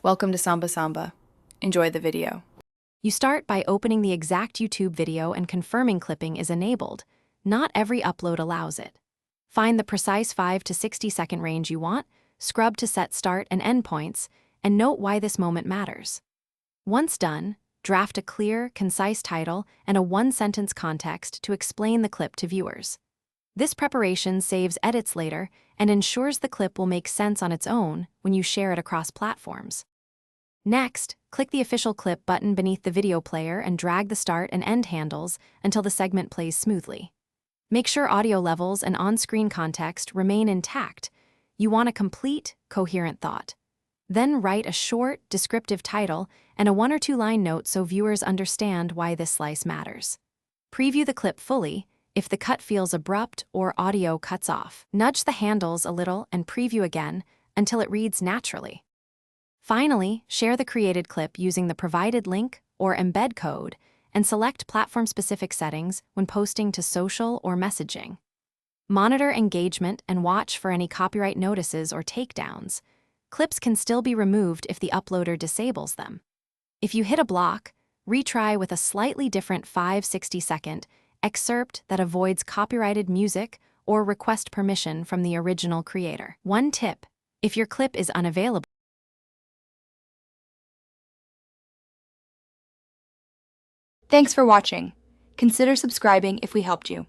Welcome to Samba Samba. Enjoy the video. You start by opening the exact YouTube video and confirming clipping is enabled. Not every upload allows it. Find the precise 5 to 60 second range you want, scrub to set start and end points, and note why this moment matters. Once done, draft a clear, concise title and a one-sentence context to explain the clip to viewers. This preparation saves edits later and ensures the clip will make sense on its own when you share it across platforms. Next, click the official clip button beneath the video player and drag the start and end handles until the segment plays smoothly. Make sure audio levels and on-screen context remain intact. You want a complete, coherent thought. Then write a short, descriptive title and a 1 or 2 line note so viewers understand why this slice matters. Preview the clip fully if the cut feels abrupt or audio cuts off. Nudge the handles a little and preview again until it reads naturally. Finally, share the created clip using the provided link or embed code and select platform-specific settings when posting to social or messaging. Monitor engagement and watch for any copyright notices or takedowns. Clips can still be removed if the uploader disables them. If you hit a block, retry with a slightly different 5-60-second excerpt that avoids copyrighted music or request permission from the original creator. One tip: if your clip is unavailable, Thanks for watching. Consider subscribing if we helped you.